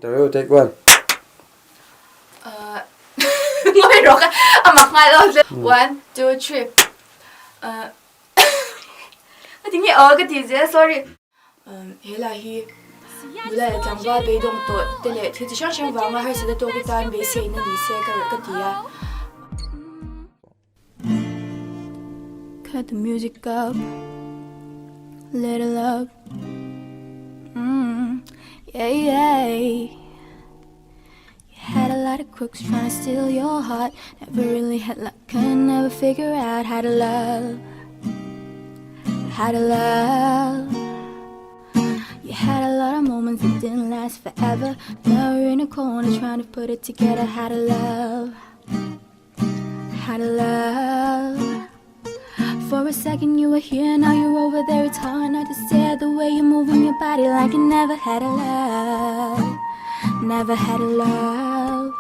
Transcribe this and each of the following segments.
Interview, take one. Ngồi rồi mặc ngay luôn. 1, 2, 3. Tiếng nghe cái gì vậy? Sorry. Thế là hi. Bữa nay chẳng qua bị động tội, thế là thì chỉ sáng vào ngay hay sẽ tôi cái tan bị xe nên bị xe cái gì à? Cut the music up, let it love. Yeah, yeah. Had a lot of crooks trying to steal your heart. Never really had luck, could never figure out how to love. How to love. You had a lot of moments that didn't last forever. Now you're in a corner trying to put it together. How to love. How to love. For a second you were here, now you're over there. It's hard not to stare at the way you're moving your body like you never had a love. Never had a love.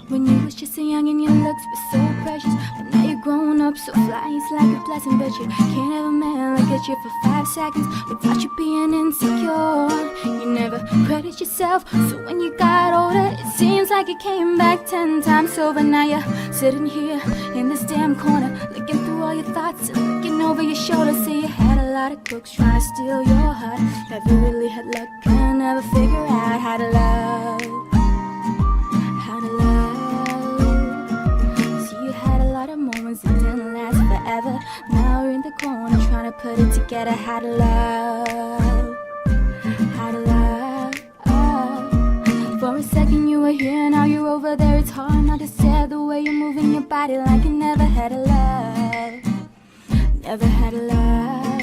When you was just so young and your looks were so precious, but now you're grown up so fly, it's like a blessing. But you can't have a man like at you for 5 seconds without you being insecure. You never credit yourself, so when you got older it seems like it came back 10 times over. Now you're sitting here in this damn corner, looking through all your thoughts and looking over your shoulder. See, you had a lot of crooks trying to steal your heart. Never really had luck, could never figure out how to love. How to love. See, you had a lot of moments that didn't last forever. Now you're in the corner trying to put it together. How to love. How to love. For a second you were here, now you're over there. It's hard not to stare the way you're moving your body like you never had a love. Never had a love.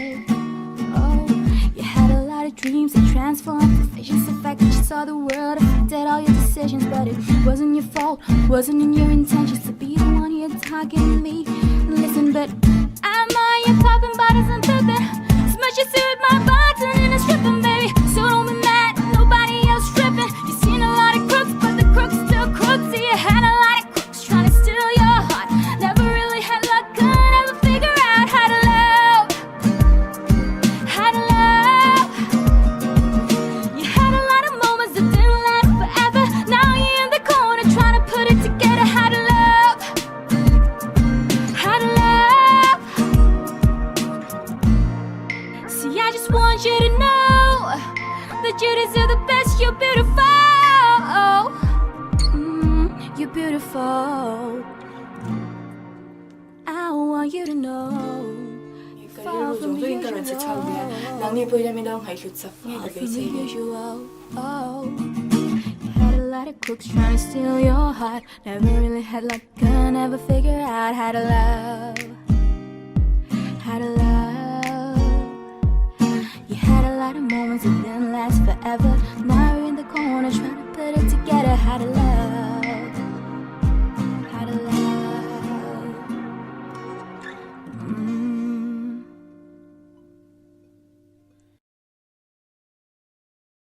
Oh, you had a lot of dreams that transformed to visions. The fact that you saw the world affected all your decisions. But it wasn't your fault, wasn't in your intentions to be the one here talking to me. Listen, but I'm all you popping bottles and tripping. Smush your suit, my bartending and stripping, baby. So don't be mad, nobody else tripping. You seen a lot of crooks, but the crooks still crooks. See, you had a lot of crooks trying to steal your heart. Never really had luck, could never figure out how to love. How to love. You had a lot of moments that didn't last forever. Now you're in the corner trying to put it together. How to love. How to love. See, I just want you to know that you deserve the best. You're beautiful. You're beautiful. I want you to know. Far from the usual. You had a lot of crooks trying to steal your heart. Never really had luck, could never figure out how to love. How to love. You had a lot of moments that didn't last forever. Now you're in the corner trying to put it together. How to love.